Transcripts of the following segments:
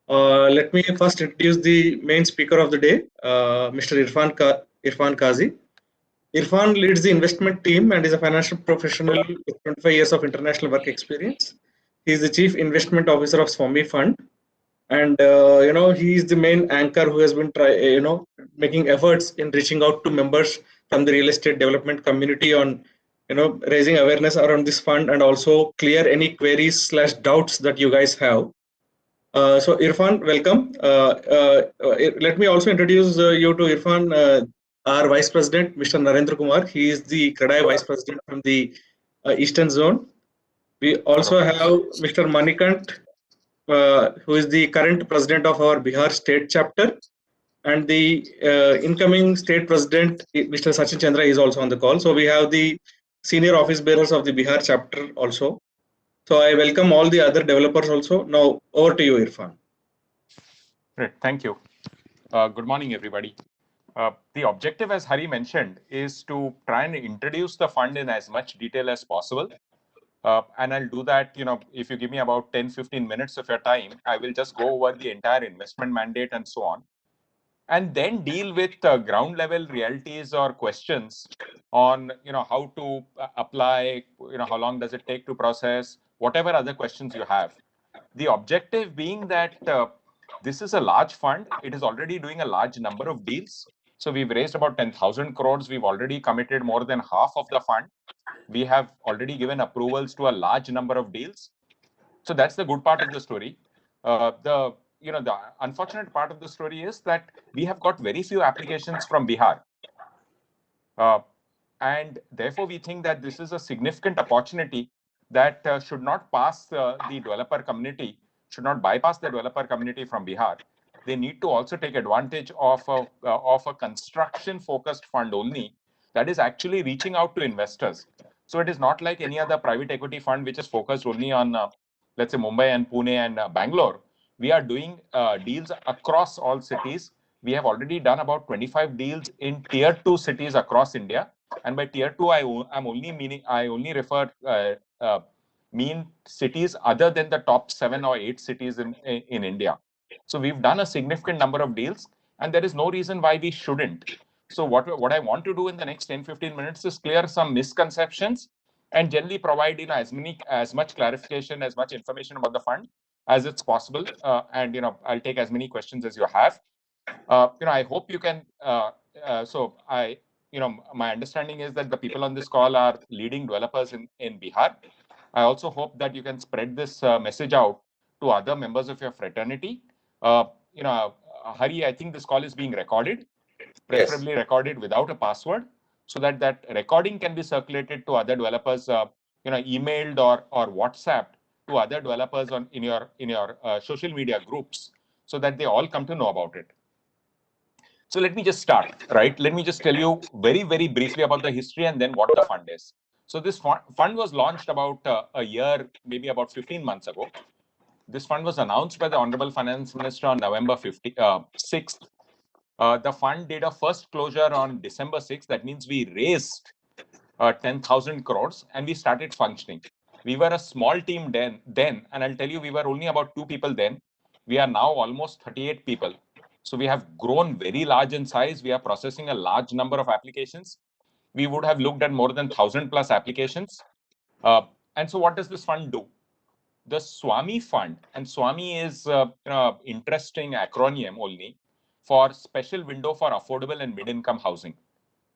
Let me first introduce the main speaker of the day, Mr. Irfan Kazi. Irfan leads the investment team and is a financial professional with 25 years of international work experience. He is the chief investment officer of Swamih Fund, and he is the main anchor who has been making efforts in reaching out to members from the real estate development community on raising awareness around this fund and also clear any queries slash doubts that you guys have. So Irfan, welcome. Let me also introduce you to Irfan, our Vice President, Mr. Narendra Kumar. He is the Kradai Vice President from the Eastern Zone. We also have Mr. Manikant, who is the current President of our Bihar State Chapter, and the incoming State President, Mr. Sachin Chandra, is also on the call. So we have the senior office bearers of the Bihar Chapter also. So I welcome all the other developers also. Now over to you, Irfan. Great, thank you. Good morning, everybody. The objective, as Hari mentioned, is to try and introduce the fund in as much detail as possible. And I'll do that, if you give me about 10-15 minutes of your time, I will just go over the entire investment mandate and so on. And then deal with ground level realities or questions on, how to apply, how long does it take to process, whatever other questions you have. The objective being that this is a large fund. It is already doing a large number of deals. So we've raised about 10,000 crores. We've already committed more than half of the fund. We have already given approvals to a large number of deals. So that's the good part of the story. The unfortunate part of the story is that we have got very few applications from Bihar. And therefore, we think that this is a significant opportunity that should not pass the developer community, should not bypass the developer community from Bihar. They need to also take advantage of a construction-focused fund only that is actually reaching out to investors. So it is not like any other private equity fund which is focused only on, let's say, Mumbai and Pune and Bangalore. We are doing deals across all cities. We have already done about 25 deals in tier 2 cities across India. And by tier 2, I only refer mean cities other than the top 7 or 8 cities in India. So we've done a significant number of deals, and there is no reason why we shouldn't. So what I want to do in the next 10-15 minutes is clear some misconceptions and generally provide as much clarification, as much information about the fund as it's possible. And I'll take as many questions as you have. I hope you can. My understanding is that the people on this call are leading developers in Bihar. I also hope that you can spread this message out to other members of your fraternity. Hari, I think this call is being recorded, preferably recorded without a password, so that recording can be circulated to other developers, emailed or WhatsApped to other developers in your social media groups, so that they all come to know about it. So let me just start, right? Let me just tell you very, very briefly about the history and then what the fund is. So this fund was launched about a year, maybe about 15 months ago. This fund was announced by the Honorable Finance Minister on November 6th. The fund did a first closure on December 6th. That means we raised 10,000 crores and we started functioning. We were a small team then, and I'll tell you, we were only about 2 people then. We are now almost 38 people. So we have grown very large in size. We are processing a large number of applications. We would have looked at more than 1,000 plus applications. And so what does this fund do? The Swamih Fund, and Swamih is an interesting acronym only for Special Window for Affordable and Mid-Income Housing.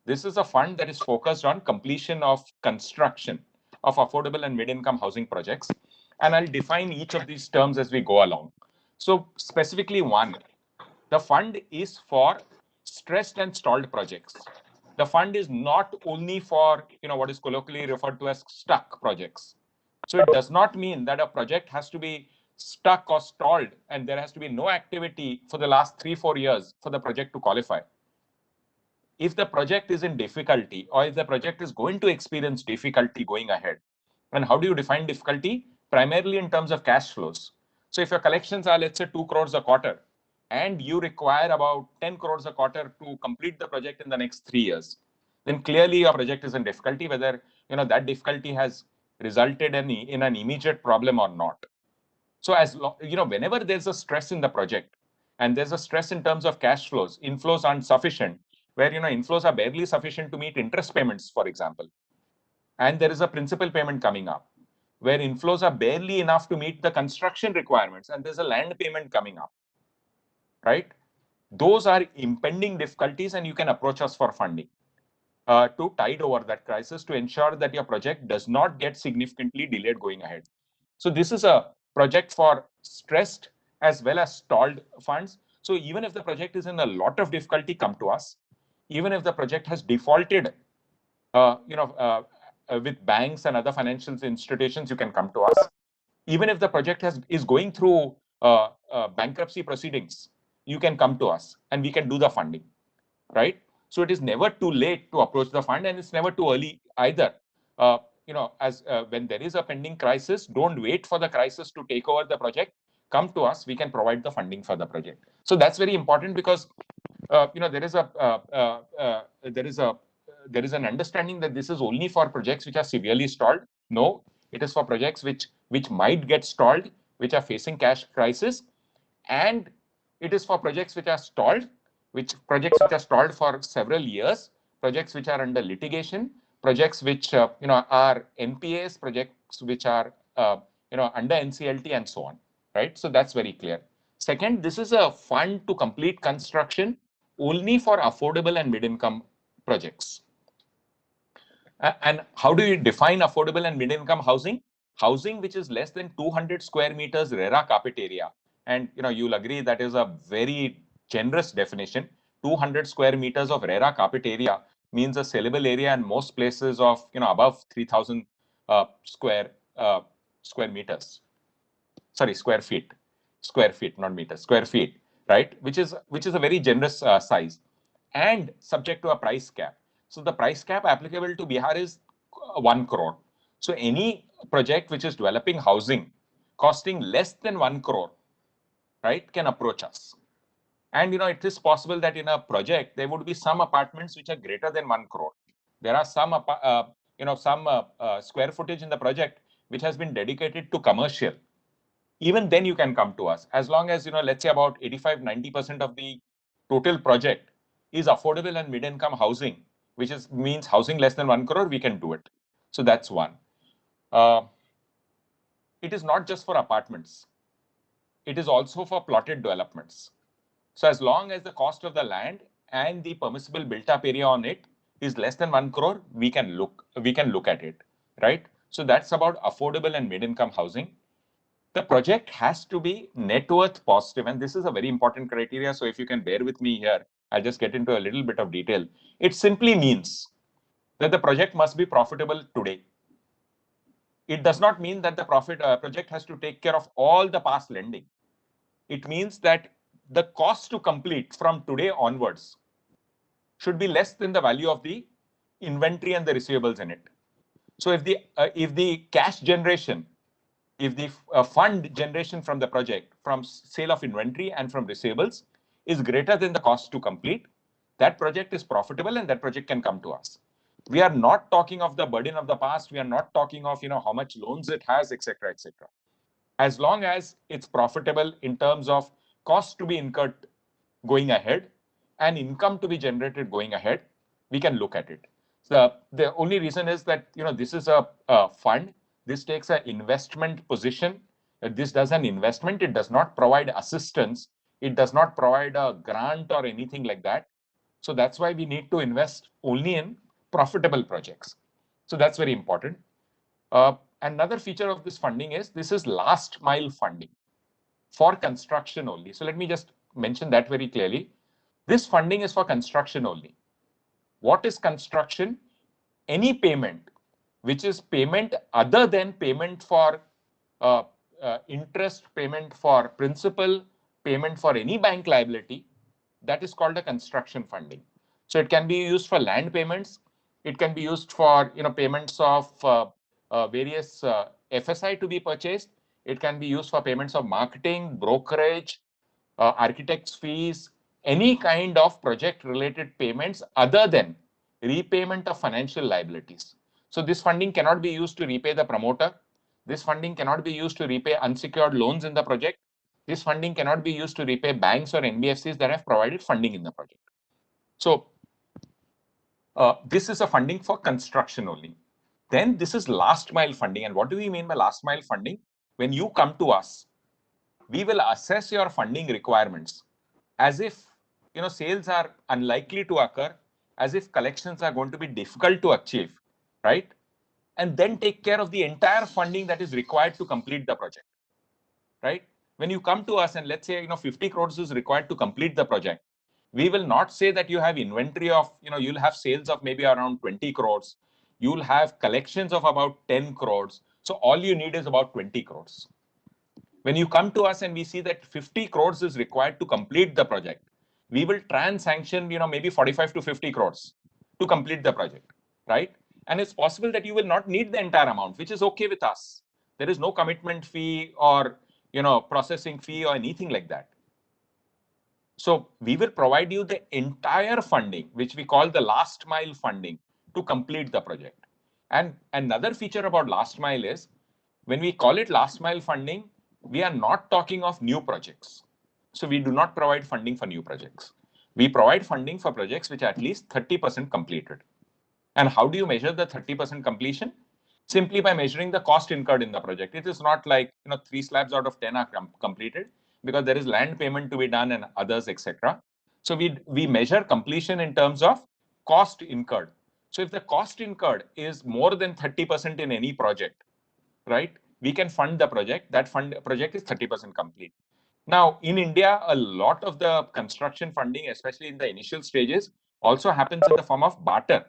This is a fund that is focused on completion of construction of affordable and mid-income housing projects. And I'll define each of these terms as we go along. So specifically one, the fund is for stressed and stalled projects. The fund is not only for what is colloquially referred to as stuck projects. So it does not mean that a project has to be stuck or stalled and there has to be no activity for the last 3-4 years for the project to qualify. If the project is in difficulty or if the project is going to experience difficulty going ahead, and how do you define difficulty? Primarily in terms of cash flows. So if your collections are, let's say, 2 crores a quarter, and you require about 10 crores a quarter to complete the project in the next 3 years, then clearly your project is in difficulty, whether that difficulty has resulted in an immediate problem or not. So whenever there's a stress in the project and there's a stress in terms of cash flows, inflows aren't sufficient, where inflows are barely sufficient to meet interest payments, for example, and there is a principal payment coming up, where inflows are barely enough to meet the construction requirements, and there's a land payment coming up, right? Those are impending difficulties, and you can approach us for funding to tide over that crisis, to ensure that your project does not get significantly delayed going ahead. So this is a project for stressed as well as stalled funds. So even if the project is in a lot of difficulty, come to us. Even if the project has defaulted, with banks and other financial institutions, you can come to us. Even if the project is going through bankruptcy proceedings, you can come to us and we can do the funding, right? So it is never too late to approach the fund, and it's never too early either. When there is a pending crisis, don't wait for the crisis to take over the project. Come to us, we can provide the funding for the project. So that's very important, because there is an understanding that this is only for projects which are severely stalled. No, it is for projects which might get stalled, which are facing cash crisis, and it is for projects which are stalled, for several years, projects which are under litigation, projects which are NPAs, projects which are under NCLT, and so on, right? So that's very clear. Second, this is a fund to complete construction only for affordable and mid-income projects. And how do you define affordable and mid-income housing? Housing which is less than 200 square meters RERA carpet area. And you'll agree that is a very generous definition. 200 square meters of RERA carpet area means a sellable area in most places of above 3,000 square meters. Sorry, square feet, not meters, square feet, right? Which is a very generous size, and subject to a price cap. So the price cap applicable to Bihar is 1 crore. So any project which is developing housing costing less than 1 crore, right, can approach us. And it is possible that in a project there would be some apartments which are greater than 1 crore. There are some square footage in the project which has been dedicated to commercial. Even then you can come to us, as long as let's say about 85-90% of the total project is affordable and mid-income housing, which means housing less than 1 crore, we can do it. So that's one. It is not just for apartments, it is also for plotted developments. So as long as the cost of the land and the permissible built-up area on it is less than 1 crore, we can look at it, right? So that's about affordable and mid-income housing. The project has to be net worth positive, and this is a very important criteria. So if you can bear with me here, I'll just get into a little bit of detail. It simply means that the project must be profitable today. It does not mean that the project has to take care of all the past lending. It means that the cost to complete from today onwards should be less than the value of the inventory and the receivables in it. So if the cash generation, if the fund generation from the project, from sale of inventory and from receivables, is greater than the cost to complete, that project is profitable and that project can come to us. We are not talking of the burden of the past. We are not talking of how much loans it has, etc., etc. As long as it's profitable in terms of cost to be incurred going ahead and income to be generated going ahead, we can look at it. So the only reason is that this is a fund. This takes an investment position. This does an investment. It does not provide assistance. It does not provide a grant or anything like that. So that's why we need to invest only in profitable projects. So that's very important. Another feature of this funding is this is last mile funding for construction only. So let me just mention that very clearly. This funding is for construction only. What is construction? Any payment which is payment other than payment for interest, payment for principal, payment for any bank liability, that is called a construction funding. So it can be used for land payments. It can be used for payments of various FSI to be purchased. It can be used for payments of marketing, brokerage, architect's fees, any kind of project related payments other than repayment of financial liabilities. So this funding cannot be used to repay the promoter. This funding cannot be used to repay unsecured loans in the project. This funding cannot be used to repay banks or NBFCs that have provided funding in the project. So this is a funding for construction only. Then this is last mile funding. And what do we mean by last mile funding? When you come to us, we will assess your funding requirements as if sales are unlikely to occur, as if collections are going to be difficult to achieve, right? And then take care of the entire funding that is required to complete the project, right? When you come to us and let's say 50 crores is required to complete the project, we will not say that you have inventory of you'll have sales of maybe around 20 crores, you'll have collections of about 10 crores, so all you need is about 20 crores. When you come to us and we see that 50 crores is required to complete the project, we will try and sanction maybe 45 to 50 crores to complete the project, right? And it's possible that you will not need the entire amount, which is okay with us. There is no commitment fee or processing fee or anything like that. So we will provide you the entire funding, which we call the last mile funding, to complete the project. And another feature about last mile is, when we call it last mile funding, we are not talking of new projects. So we do not provide funding for new projects. We provide funding for projects which are at least 30% completed. And how do you measure the 30% completion? Simply by measuring the cost incurred in the project. It is not like 3 slabs out of 10 are completed, because there is land payment to be done and others, etc. So we measure completion in terms of cost incurred. So if the cost incurred is more than 30% in any project, right, we can fund the project. That project is 30% complete. Now, in India, a lot of the construction funding, especially in the initial stages, also happens in the form of barter,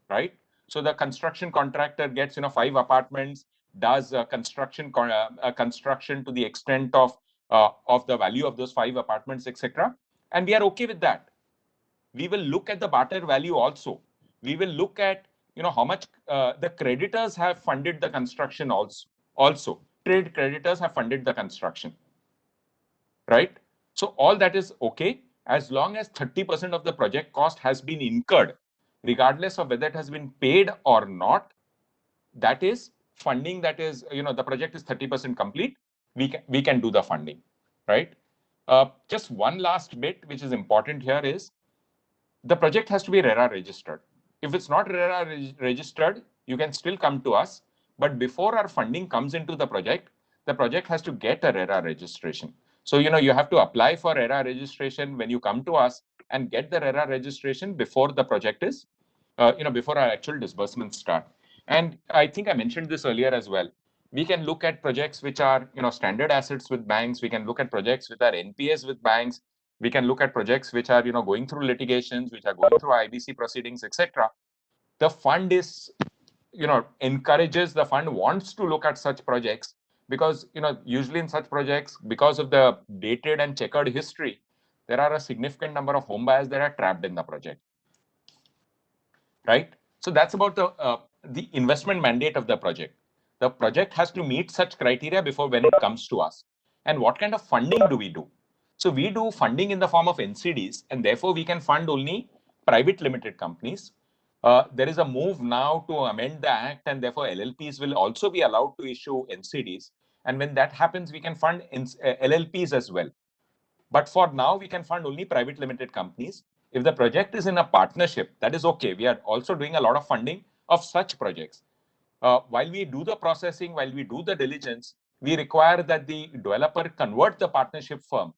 right? So the construction contractor gets 5 apartments, does construction to the extent of the value of those 5 apartments, etc. And we are okay with that. We will look at the barter value also. We will look at how much the creditors have funded the construction also. Trade creditors have funded the construction, right? So all that is okay as long as 30% of the project cost has been incurred, regardless of whether it has been paid or not. That is funding. That is, the project is 30% complete. We can do the funding, right? Just one last bit which is important here is, the project has to be RERA registered. If it's not RERA registered, you can still come to us. But before our funding comes into the project has to get a RERA registration. So, you have to apply for RERA registration when you come to us and get the RERA registration before the project is, before our actual disbursements start. And I think I mentioned this earlier as well. We can look at projects which are, standard assets with banks. We can look at projects which are NPAs with banks. We can look at projects which are, going through litigations, which are going through IBC proceedings, etc. The fund is, encourages, the fund wants to look at such projects because, usually in such projects, because of the dated and checkered history, there are a significant number of home buyers that are trapped in the project, right? So that's about the investment mandate of the project. The project has to meet such criteria before when it comes to us. And what kind of funding do we do? So we do funding in the form of NCDs, and therefore we can fund only private limited companies. There is a move now to amend the act, and therefore LLPs will also be allowed to issue NCDs. And when that happens, we can fund LLPs as well. But for now, we can fund only private limited companies. If the project is in a partnership, that is okay. We are also doing a lot of funding of such projects. While we do the processing, while we do the diligence, we require that the developer convert the partnership firm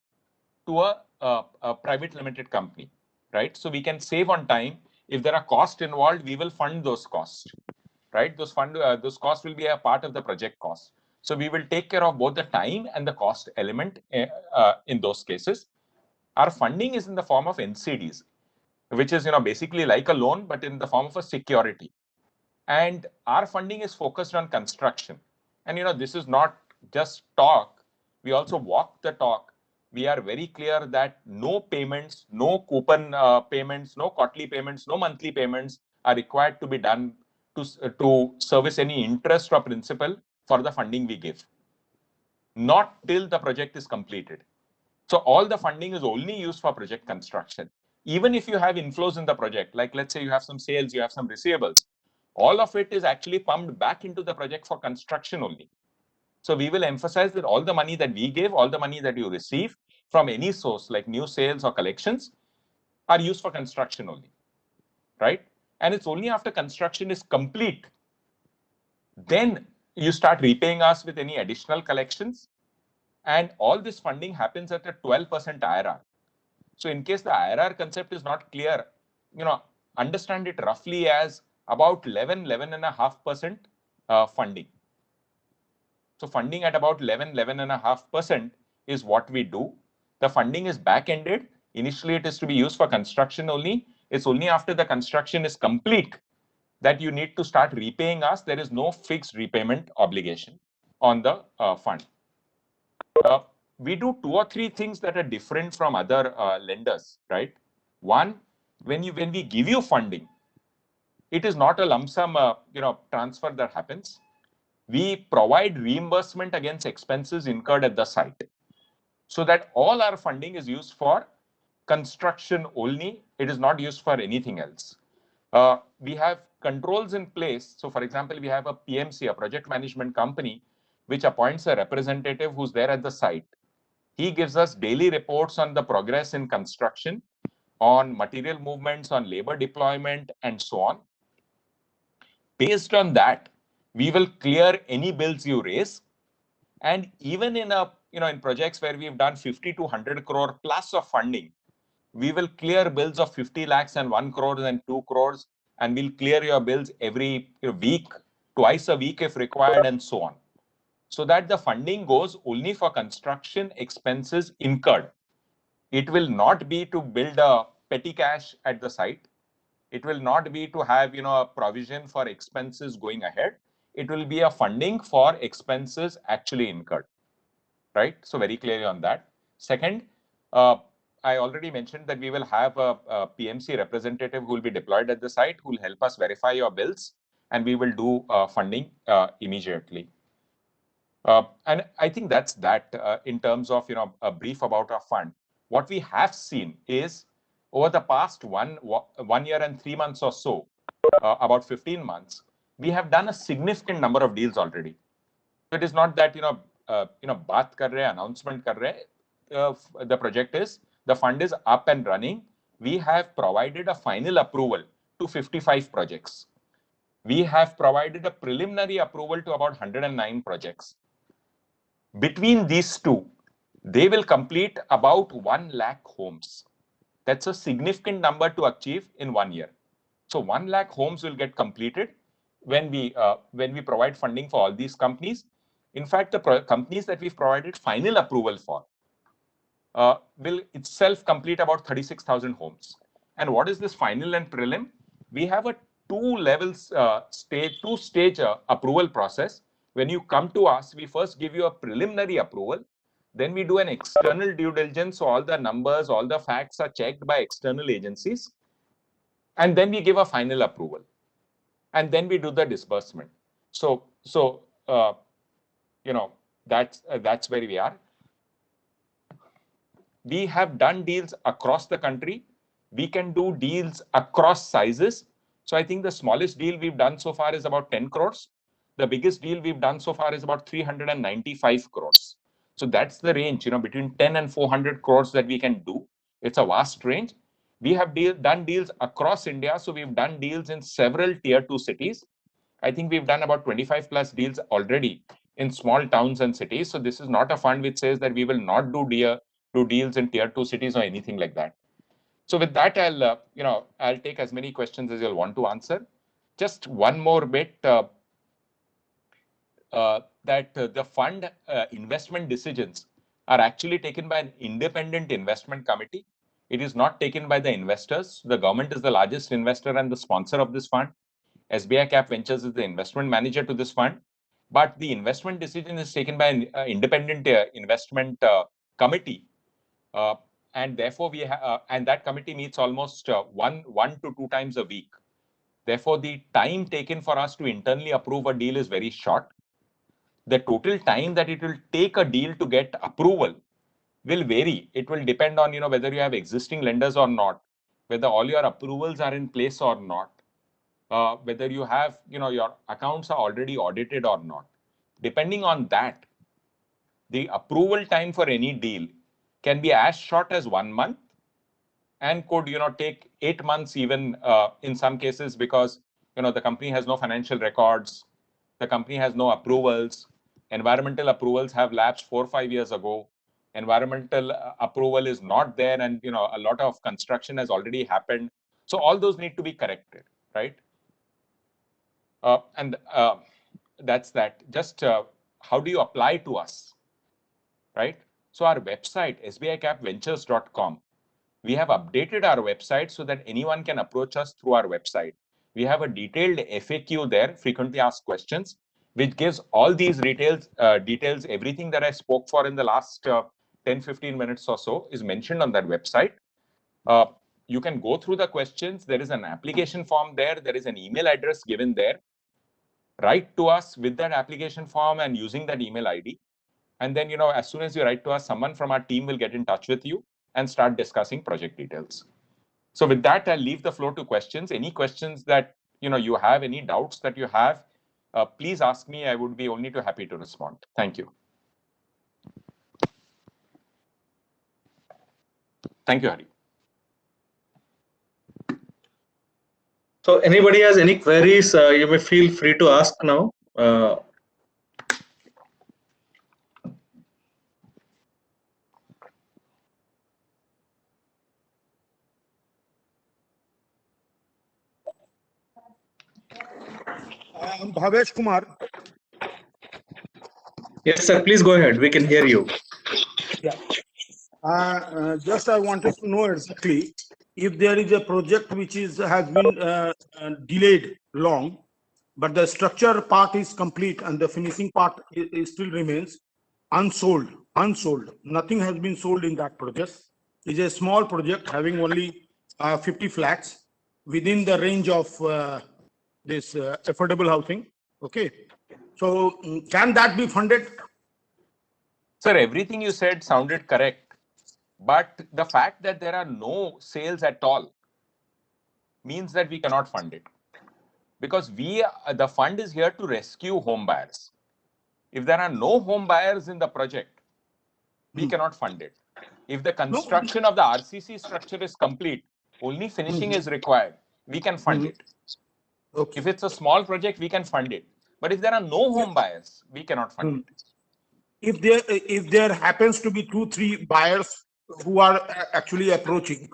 to a private limited company, right? So we can save on time. If there are costs involved, we will fund those costs, right? Those costs will be a part of the project cost. So we will take care of both the time and the cost element in those cases. Our funding is in the form of NCDs, which is basically like a loan, but in the form of a security. And our funding is focused on construction. And this is not just talk. We also walk the talk. We are very clear that no payments, no coupon payments, no quarterly payments, no monthly payments are required to be done to service any interest or principal for the funding we give, not till the project is completed. So all the funding is only used for project construction. Even if you have inflows in the project, like let's say you have some sales, you have some receivables, all of it is actually pumped back into the project for construction only. So we will emphasize that all the money that we give, all the money that you receive from any source like new sales or collections are used for construction only, right? And it's only after construction is complete, then you start repaying us with any additional collections. And all this funding happens at a 12% IRR. So in case the IRR concept is not clear, understand it roughly as about 11.5% funding. So funding at about 11.5% is what we do. The funding is back-ended. Initially, it is to be used for construction only. It's only after the construction is complete that you need to start repaying us. There is no fixed repayment obligation on the fund. We do 2 or 3 things that are different from other lenders, right? One, when we give you funding, it is not a lump sum transfer that happens. We provide reimbursement against expenses incurred at the site, so that all our funding is used for construction only. It is not used for anything else. We have controls in place. So for example, we have a PMC, a project management company, which appoints a representative who's there at the site. He gives us daily reports on the progress in construction, on material movements, on labor deployment, and so on. Based on that, we will clear any bills you raise. And even in in projects where we've done 50 to 100 crore plus of funding, we will clear bills of 50 lakhs and 1 crore and 2 crores, and we'll clear your bills every week, twice a week if required, and so on. So that the funding goes only for construction expenses incurred. It will not be to build a petty cash at the site. It will not be to have a provision for expenses going ahead. It will be a funding for expenses actually incurred, right? So very clearly on that. Second, I already mentioned that we will have a PMC representative who will be deployed at the site, who will help us verify your bills, and we will do funding immediately. And I think that's that in terms of a brief about our fund. What we have seen is over the past 1 year and 3 months or so, about 15 months, we have done a significant number of deals already. So it is not that baat kar rahe, announcement kar rahe. The project is, the fund is up and running. We have provided a final approval to 55 projects. We have provided a preliminary approval to about 109 projects. Between these two, they will complete about 1 lakh homes. That's a significant number to achieve in 1 year. So 1 lakh homes will get completed when we provide funding for all these companies. In fact, the companies that we've provided final approval for will itself complete about 36,000 homes. And what is this final and prelim? We have a two-stage approval process. When you come to us, we first give you a preliminary approval. Then we do an external due diligence. So all the numbers, all the facts are checked by external agencies. And then we give a final approval. And then we do the disbursement. So that's where we are. We have done deals across the country. We can do deals across sizes. So I think the smallest deal we've done so far is about 10 crores. The biggest deal we've done so far is about 395 crores. So that's the range, between 10 and 400 crores that we can do. It's a vast range. We have done deals across India. So we've done deals in several tier 2 cities. I think we've done about 25 plus deals already in small towns and cities. So this is not a fund which says that we will not do deals in tier 2 cities or anything like that. So with that, I'll take as many questions as you'll want to answer. Just one more bit, that the fund investment decisions are actually taken by an independent investment committee. It is not taken by the investors. The government is the largest investor and the sponsor of this fund. SBI Cap Ventures is the investment manager to this fund, but the investment decision is taken by an independent investment committee, and therefore and that committee meets almost one to two times a week. Therefore, the time taken for us to internally approve a deal is very short. The total time that it will take a deal to get approval will vary. It will depend on whether you have existing lenders or not, whether all your approvals are in place or not. Whether you have, your accounts are already audited or not. Depending on that, the approval time for any deal can be as short as 1 month and could, take 8 months even in some cases, because, the company has no financial records, the company has no approvals, environmental approvals have lapsed 4 or 5 years ago, environmental approval is not there, and, a lot of construction has already happened. So all those need to be corrected, right? And that's that. Just how do you apply to us, right? So our website, sbicapventures.com, we have updated our website so that anyone can approach us through our website. We have a detailed FAQ there, frequently asked questions, which gives all these details, everything that I spoke for in the last 10-15 minutes or so is mentioned on that website. You can go through the questions. There is an application form there. There is an email address given there. Write to us with that application form and using that email ID. And then, as soon as you write to us, someone from our team will get in touch with you and start discussing project details. So with that, I'll leave the floor to questions. Any questions that, you have, any doubts that you have, please ask me. I would be only too happy to respond. Thank you. Thank you, Hari. So anybody has any queries, you may feel free to ask now. Bhavesh Kumar. Yes, sir. Please go ahead. We can hear you. Yeah. Just I wanted to know exactly if there is a project which has been delayed long, but the structure part is complete and the finishing part still remains unsold. Nothing has been sold in that project. It's a small project having only 50 flats within the range of this affordable housing. Okay. So can that be funded? Sir, everything you said sounded correct. But the fact that there are no sales at all means that we cannot fund it. Because the fund is here to rescue home buyers. If there are no home buyers in the project, we cannot fund it. If the construction of the RCC structure is complete, only finishing is required, we can fund it. Okay. If it's a small project, we can fund it. But if there are no home buyers, we cannot fund it. If there happens to be 2-3 buyers who are actually approaching,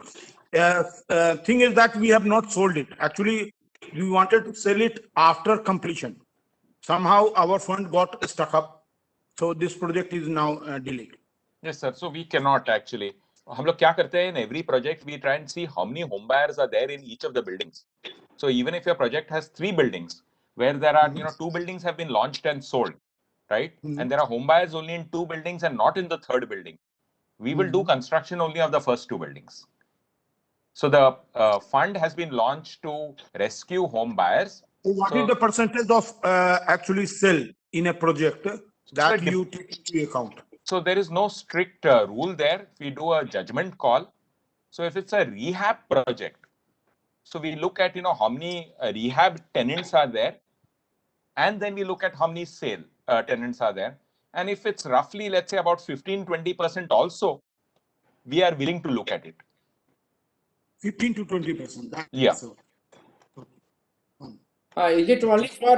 thing is that we have not sold it. Actually, we wanted to sell it after completion. Somehow our fund got stuck up, so this project is now delayed. Yes, sir. So we cannot actually. हम लोग क्या करते हैं, in every project we try and see how many home buyers are there in each of the buildings. So even if your project has 3 buildings where there are 2 buildings have been launched and sold, right? And there are home buyers only in 2 buildings and not in the 3rd building, we will do construction only of the first 2 buildings. So the fund has been launched to rescue home buyers. What is the percentage of actually sell in a project that you take into account? So there is no strict rule there. We do a judgment call. So if it's a rehab project, so we look at, how many rehab tenants are there, and then we look at how many sale tenants are there. And if it's roughly, let's say about 15-20% also, we are willing to look at it. 15 to 20%. Yeah. So. Is it only for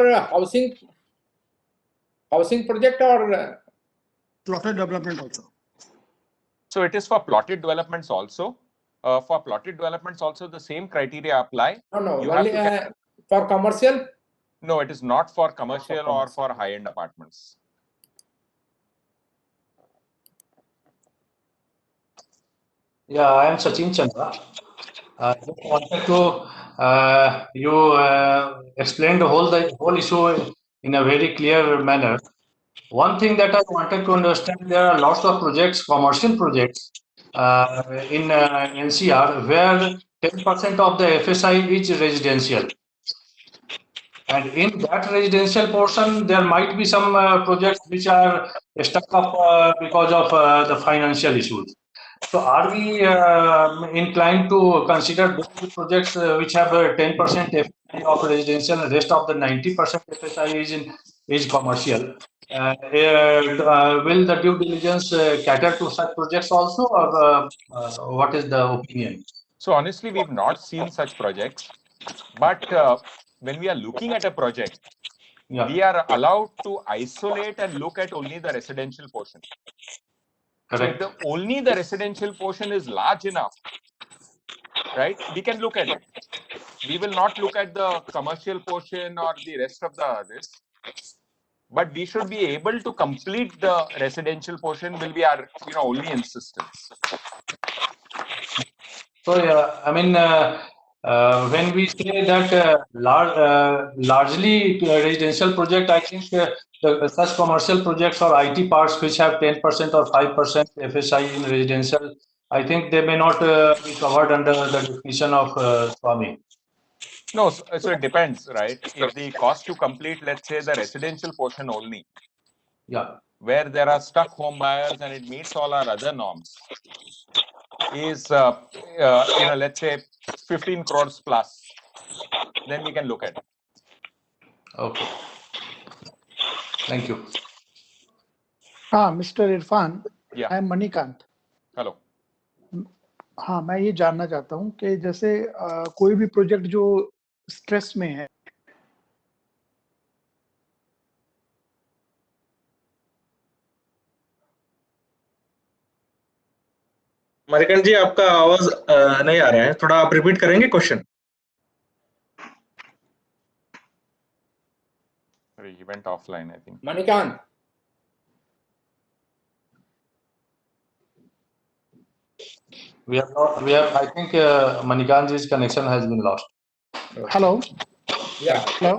housing project or Plotted development also? So it is for plotted developments also. For plotted developments also, the same criteria apply. no? Only for commercial? No, it is not for commercial or for high-end apartments. Yeah, I am Sachin Chandra. I just wanted to you explained the whole issue in a very clear manner. One thing that I wanted to understand, there are lots of projects, commercial projects in NCR where 10% of the FSI is residential. And in that residential portion, there might be some projects which are stuck up because of the financial issues. So are we inclined to consider those projects which have 10% FSI of residential and rest of the 90% FSI is commercial? will the due diligence cater to such projects also, or what is the opinion? So honestly, we've not seen such projects, but when we are looking at a project, Yeah. we are allowed to isolate and look at only the residential portion. So if Correct. only the residential portion is large enough, right, we can look at it. We will not look at the commercial portion or the rest of this, but we should be able to complete the residential portion will be our only insistence. So yeah, I mean, when we say that largely residential project, I think such commercial projects or IT parks which have 10% or 5% FSI in residential, I think they may not be covered under the definition of Swamih. No, so it depends, right? If the cost to complete, let's say the residential portion only, Yeah. where there are stuck home buyers and it meets all our other norms, is let's say 15 crores plus, then we can look at it. Okay. Thank you. हाँ mister Irfan, Yeah. I am Manikant. Hello. हाँ, मैं ये जानना चाहता हूँ कि जैसे कोई भी प्रोजेक्ट जो स्ट्रेस में है, मणिकंठ जी, आपका आवाज नहीं आ रहा है, थोड़ा आप रिपीट करेंगे question? He went offline, I think. Manikant. We have, I think Manikant's connection has been lost. Hello Yeah. Hello.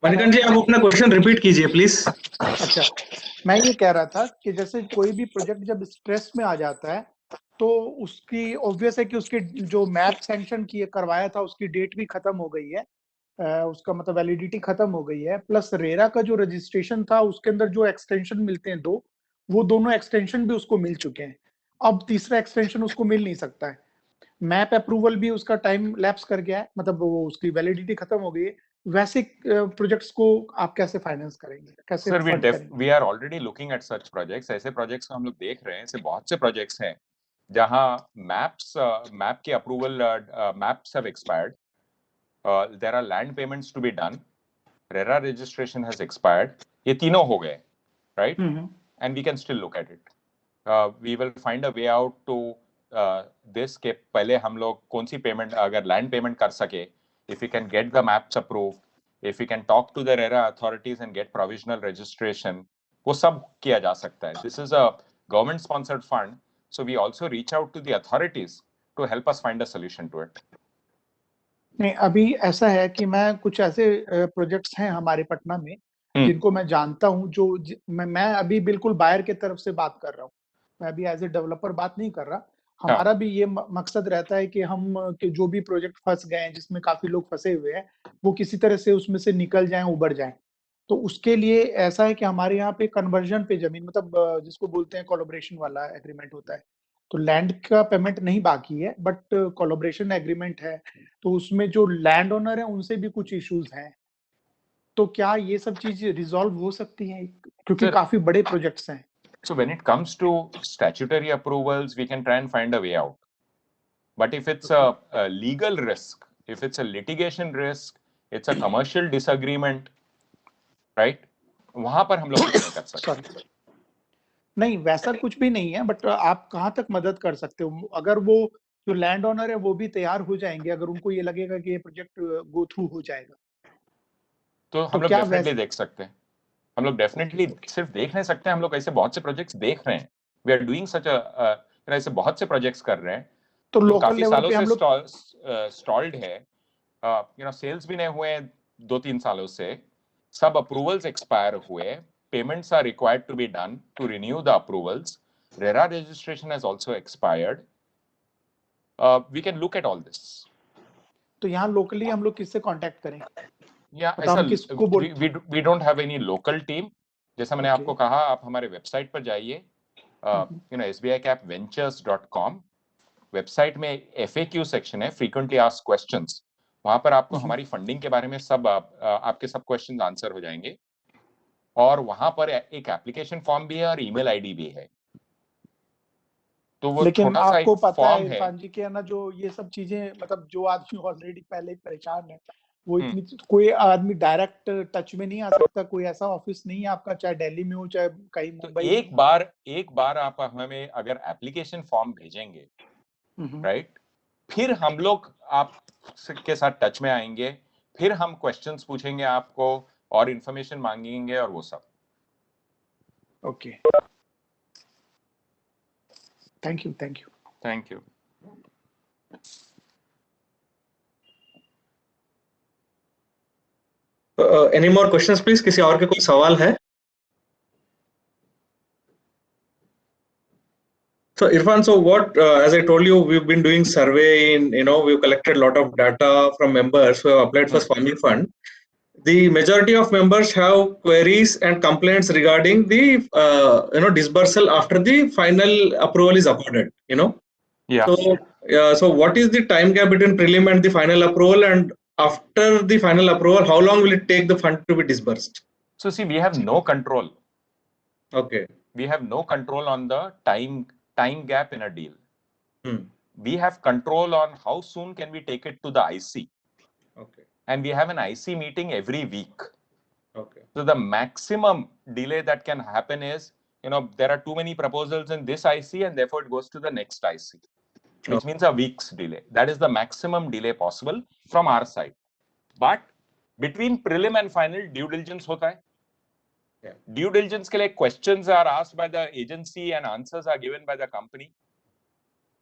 Manikantha ji, आप अपना क्वेश्चन रिपीट कीजिए प्लीज। अच्छा, मैं ये कह रहा था कि जैसे कोई भी प्रोजेक्ट जब स्ट्रेस में आ जाता है, तो उसकी ऑब्वियस है कि उसकी जो मैप सैंक्शन किए करवाया था उसकी डेट भी खत्म हो गई है, उसका मतलब वैलिडिटी खत्म हो गई है, प्लस रेरा का जो रजिस्ट्रेशन था उसके अंदर जो एक्सटेंशन मिलते हैं दो, वो दोनों एक्सटेंशन भी उसको मिल चुके हैं। अब तीसरा एक्सटेंशन उसको मिल नहीं सकता है। मैप अप्रूवल भी उसका टाइम लैप्स कर गया है, मतलब वो उसकी वैलिडिटी खत्म हो गई है। वैसे प्रोजेक्ट्स को आप कैसे फाइनेंस करेंगे, कैसे Sir, फंड करेंगे? we are already looking at such projects. ऐसे projects को हम लोग देख रहे हैं। ऐसे बहुत से projects हैं जहाँ map के approval maps have expired. There are land payments to be done. RERA registration has expired. ये तीनों हो गए, right? And we can still look at it. We will find a way out to this के पहले हम लोग कौन सी payment अगर land payment कर सके, if we can get the maps approved, if we can talk to the RERA authorities and get provisional registration, वो सब किया जा सकता है. This is a government sponsored fund, so we also reach out to the authorities to help us find a solution to it. नहीं, अभी ऐसा है कि मैं कुछ ऐसे प्रोजेक्ट्स हैं हमारे पटना में जिनको मैं जानता हूं, जो मैं अभी बिल्कुल बायर के तरफ से बात कर रहा हूं, मैं अभी एज ए डेवलपर बात नहीं कर रहा। हमारा भी ये मकसद रहता है कि हम कि जो भी प्रोजेक्ट फंस गए हैं, जिसमें काफी लोग फंसे हुए हैं, वो किसी तरह से उसमें से निकल जाएं, उबर जाएं। तो उसके लिए ऐसा है कि हमारे यहाँ पे कन्वर्जन पे जमीन, मतलब जिसको बोलते हैं कोलैबोरेशन वाला एग्रीमेंट होता है, तो लैंड का पेमेंट नहीं बाकी है, बट कोलैबोरेशन एग्रीमेंट है, तो उसमें जो लैंड ओनर है उनसे भी कुछ इश्यूज हैं। तो क्या ये सब चीज रिजॉल्व हो सकती है, क्योंकि Sir, काफी बड़े प्रोजेक्ट्स हैं? So when it comes to statutory approvals, we can try and find a way out. But if it's a legal risk, if it's a litigation risk, it's a commercial disagreement, right? वहां पर हम लोग कुछ नहीं कर सकते। Sorry. नहीं, वैसा कुछ भी नहीं है, बट आप कहाँ तक मदद कर सकते हो? अगर वो जो लैंड ओनर है वो भी तैयार हो जाएंगे, अगर उनको ये लगेगा कि ये प्रोजेक्ट गो थ्रू हो जाएगा, तो हम लोग डेफिनेटली देख सकते हैं। हम लोग डेफिनेटली सिर्फ देख नहीं सकते, हम लोग ऐसे बहुत से प्रोजेक्ट्स देख रहे हैं। वी आर डूइंग सच ऐसे बहुत से प्रोजेक्ट्स कर रहे हैं तो लोकल काफी लेवल सालों पे हम से लोग स्टॉल्ड है। सेल्स भी नहीं हुए 2-3 सालों से, सब अप्रूवल्स एक्सपायर हुए, payments are required to be done to renew the approvals, RERA registration has also expired. We can look at all this. तो यहाँ लोकली हम लोग किससे कांटेक्ट करें? या ऐसा we don't have any local team. जैसा मैंने आपको कहा, आप हमारे वेबसाइट पर जाइए, sbicapventures.com। वेबसाइट में FAQ सेक्शन है, फ्रीक्वेंटली आस्क्ड क्वेश्चंस। वहां पर आपको हमारी फंडिंग के बारे में सब आपके सब क्वेश्चंस आंसर हो जाएंगे। और वहां पर एक एप्लीकेशन फॉर्म भी है और ईमेल आईडी भी है। तो वो लेकिन छोटा सा आपको एक पता है फॉर्म है। इरफान जी के ना, जो ये सब चीजें, मतलब जो आदमी ऑलरेडी पहले ही परेशान है, वो इतनी कोई आदमी डायरेक्ट टच में नहीं आ सकता? कोई ऐसा ऑफिस नहीं है आपका, चाहे दिल्ली में हो चाहे कहीं तो मुंबई एक बार आप हमें अगर एप्लीकेशन फॉर्म भेजेंगे, में? राइट, फिर हम लोग आप के साथ टच में आएंगे, फिर हम क्वेश्चंस पूछेंगे आपको और इंफॉर्मेशन मांगेंगे और वो सब। Okay, thank you, thank you, thank you. Any more questions please? किसी और के कोई सवाल है? So Irfan, so what, as I told you, we've been doing survey in, we've collected a lot of data from members who have applied for Swamih fund. The majority of members have queries and complaints regarding the, disbursal after the final approval is accorded, Yeah. So what is the time gap between prelim and the final approval, and after the final approval, how long will it take the fund to be disbursed? So see, we have no control. Okay. We have no control on the time gap in a deal. Hmm. We have control on how soon can we take it to the IC. Okay. And we have an IC meeting every week. Okay. So the maximum delay that can happen is, there are too many proposals in this IC and therefore it goes to the next IC, which means a week's delay. That is the maximum delay possible from our side. But between prelim and final, due diligence hota hai. Yeah. Due diligence ke liye questions are asked by the agency and answers are given by the company.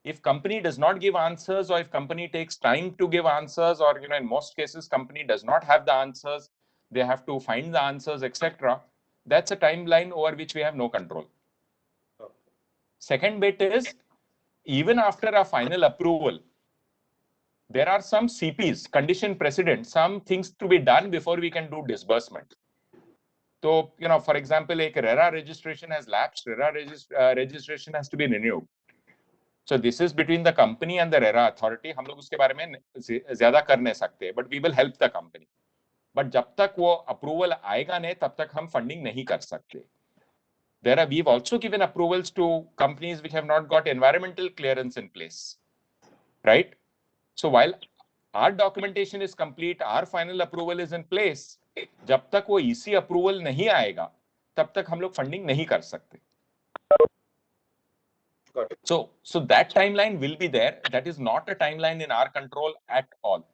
If company does not give answers, or if company takes time to give answers, or in most cases company does not have the answers, they have to find the answers, etc. That's a timeline over which we have no control. Okay. Second bit is, even after a final approval, there are some CPs, condition precedent, some things to be done before we can do disbursement. So, for example, a RERA registration has lapsed, RERA registration has to be renewed. So this is between the company and the RERA authority. हम लोग उसके बारे में ज्यादा कर नहीं सकते, but we will help the company. But जब तक वो approval आएगा नहीं, तब तक हम funding नहीं कर सकते. We've also given approvals to companies which have not got environmental clearance in place, right? So while our documentation is complete, our final approval is in place, जब तक वो EC approval नहीं आएगा, तब तक हम लोग funding नहीं कर सकते. So that timeline will be there. That is not a timeline in our control at all.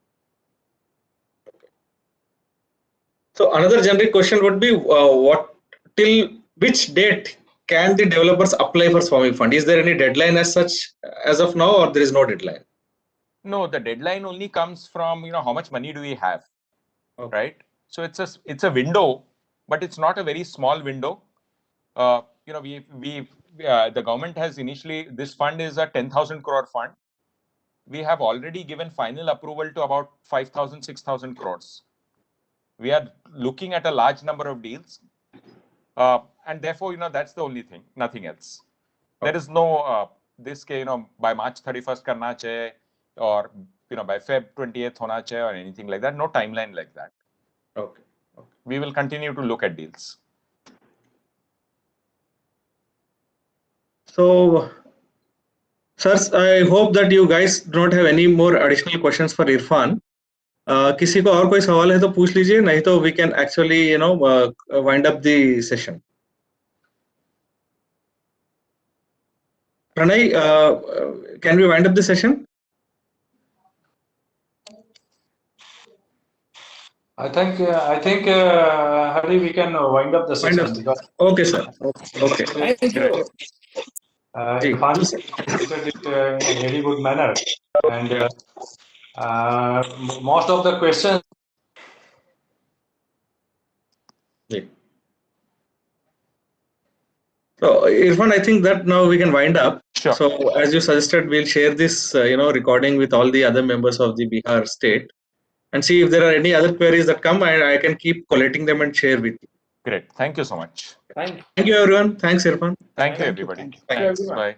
Okay. So another generic question would be, till which date can the developers apply for Swamih fund? Is there any deadline as such as of now, or there is no deadline? No, the deadline only comes from how much money do we have, Okay. right? So it's a window, but it's not a very small window. The government has initially, this fund is a 10,000 crore fund. We have already given final approval to about 5,000, 6,000 crores. We are looking at a large number of deals. And therefore, that's the only thing, nothing else. There is no, this, by March 31st karna chahiye, or, by Feb 28th hona chahiye, or anything like that. No timeline like that. Okay. We will continue to look at deals. So, sirs, I hope that you guys don't have any more additional questions for Irfan. किसी को और कोई सवाल है तो पूछ लीजिए, नहीं तो we can actually wind up the session. Pranay, can we wind up the session? I think Hari, we can wind up the session because Okay, sir. Okay. Thank you. Irfan presented it in a very good manner, and most of the questions. So Irfan, I think that now we can wind up. Sure. So as you suggested, we'll share this recording with all the other members of the Bihar state, and see if there are any other queries that come, and I can keep collating them and share with you. Great. Thank you so much. Thank Thank you, everyone. Thanks, Irfan. Thank you, you, everybody. thank you. Thanks. everyone. Bye.